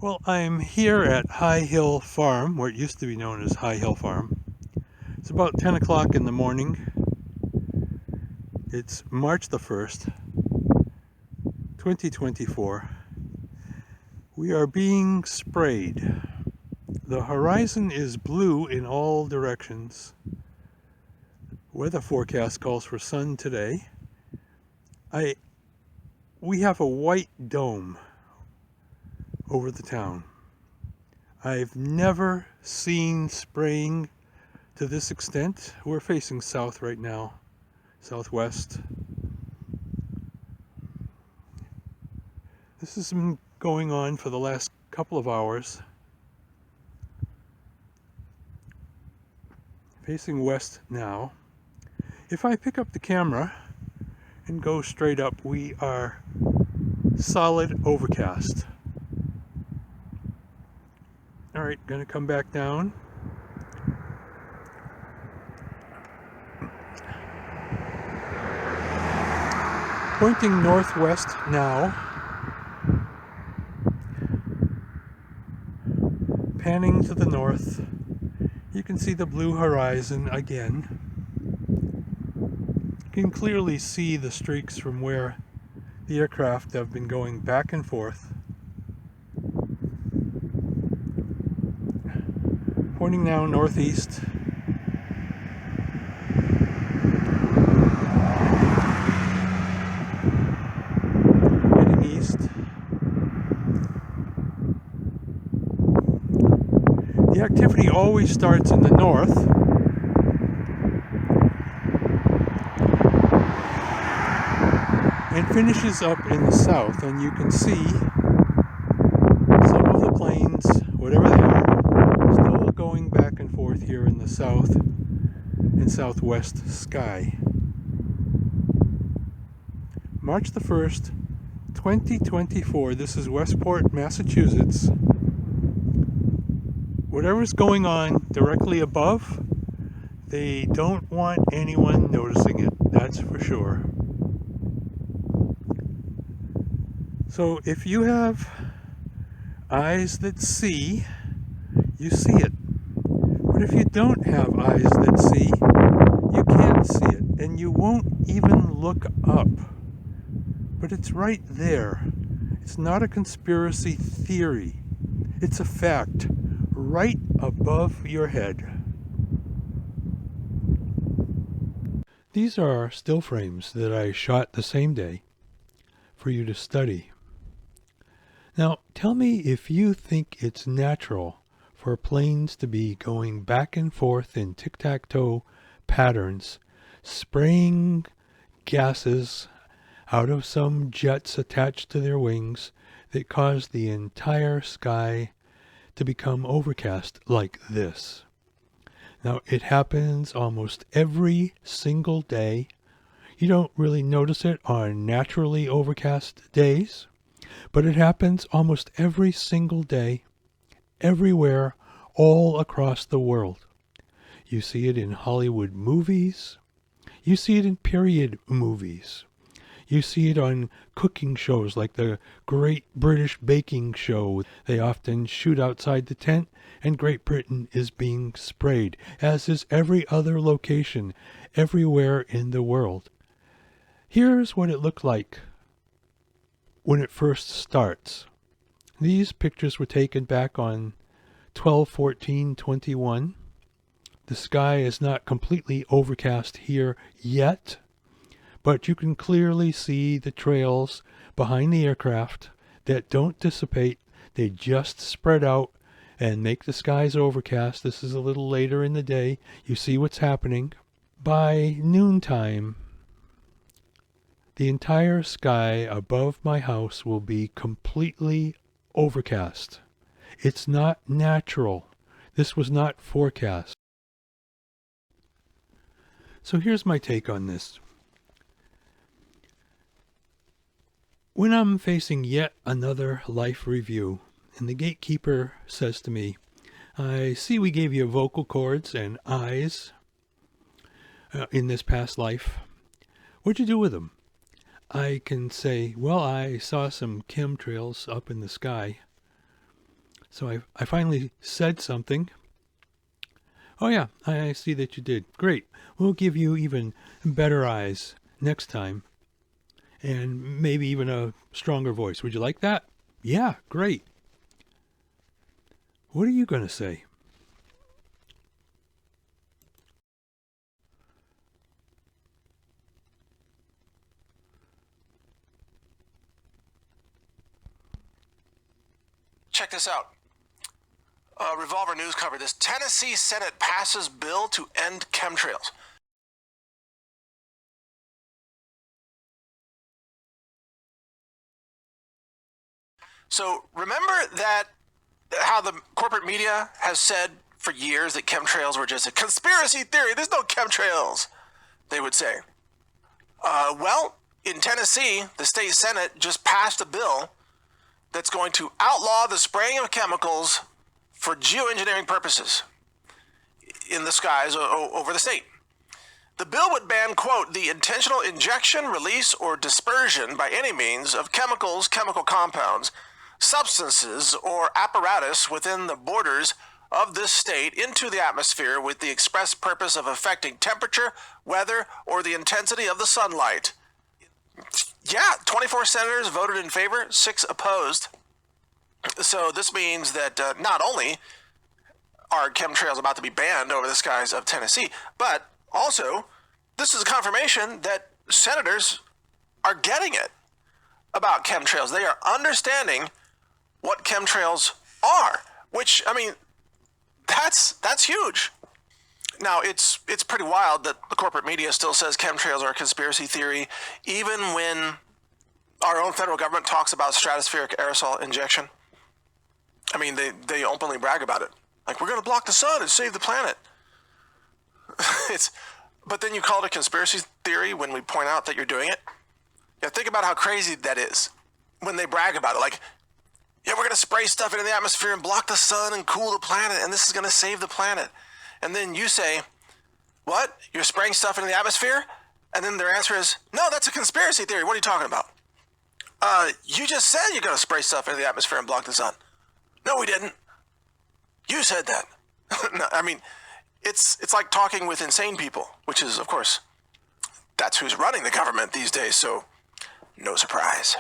Well, I'm here at High Hill Farm, where it used to be known as High Hill Farm. It's about 10 o'clock in the morning. It's March the 1st, 2024. We are being sprayed. The horizon is blue in all directions. Weather forecast calls for sun today. We have a white dome over the town. I've never seen spraying to this extent. We're facing south right now, southwest. This has been going on for the last couple of hours. Facing west now. If I pick up the camera and go straight up, we are solid overcast. All right, gonna come back down. Pointing northwest now. Panning to the north. You can see the blue horizon again. You can clearly see the streaks from where the aircraft have been going back and forth. Pointing now northeast. Heading east. The activity always starts in the north. And finishes up in the south, and you can see some of the planes, whatever they are, still going back and forth here in the south and southwest sky. March the 1st, 2024. This is Westport, Massachusetts. Whatever's going on directly above, they don't want anyone noticing it, that's for sure. So if you have eyes that see, you see it. But if you don't have eyes that see, you can't see it, and you won't even look up. But it's right there. It's not a conspiracy theory. It's a fact, right above your head. These are still frames that I shot the same day for you to study. Now, tell me if you think it's natural for planes to be going back and forth in tic-tac-toe patterns, spraying gases out of some jets attached to their wings that cause the entire sky to become overcast like this. Now, it happens almost every single day. You don't really notice it on naturally overcast days, but it happens almost every single day, everywhere, all across the world. You see it in Hollywood movies. You see it in period movies. You see it on cooking shows like the Great British Baking Show. They often shoot outside the tent, and Great Britain is being sprayed, as is every other location everywhere in the world. Here's what it looked like when it first starts. These pictures were taken back on 12/14/21. The sky is not completely overcast here yet, but you can clearly see the trails behind the aircraft that don't dissipate. They just spread out and make the skies overcast. This is a little later in the day. You see what's happening. By noontime, the entire sky above my house will be completely overcast. It's not natural. This was not forecast. So here's my take on this. When I'm facing yet another life review, and the gatekeeper says to me, I see we gave you vocal cords and eyes in this past life. What'd you do with them? I can say, well, I saw some chemtrails up in the sky. So I finally said something. Oh, yeah, I see that you did. Great. We'll give you even better eyes next time and maybe even a stronger voice. Would you like that? Yeah, great. What are you going to say? Check this out. Revolver News covered this. Tennessee Senate passes bill to end chemtrails. So remember that how the corporate media has said for years that chemtrails were just a conspiracy theory. There's no chemtrails, they would say. Well, in Tennessee, the state Senate just passed a bill that's going to outlaw the spraying of chemicals for geoengineering purposes in the skies over the state. The bill would ban, quote, the intentional injection, release, or dispersion by any means of chemicals, chemical compounds, substances, or apparatus within the borders of this state into the atmosphere with the express purpose of affecting temperature, weather, or the intensity of the sunlight. Yeah, 24 senators voted in favor, 6 opposed. So this means that not only are chemtrails about to be banned over the skies of Tennessee, but also this is a confirmation that senators are getting it about chemtrails. They are understanding what chemtrails are, which, I mean, that's huge. Now, it's pretty wild that the corporate media still says chemtrails are a conspiracy theory, even when our own federal government talks about stratospheric aerosol injection. I mean, they openly brag about it. Like, we're going to block the sun and save the planet. But then you call it a conspiracy theory when we point out that you're doing it. Yeah, think about how crazy that is when they brag about it. Like, yeah, we're going to spray stuff into the atmosphere and block the sun and cool the planet, and this is going to save the planet. And then you say, what? You're spraying stuff into the atmosphere? And then their answer is, no, that's a conspiracy theory. What are you talking about? You just said you're going to spray stuff into the atmosphere and block the sun. No, we didn't. You said that. No, I mean, it's like talking with insane people, which is, of course, that's who's running the government these days, so no surprise.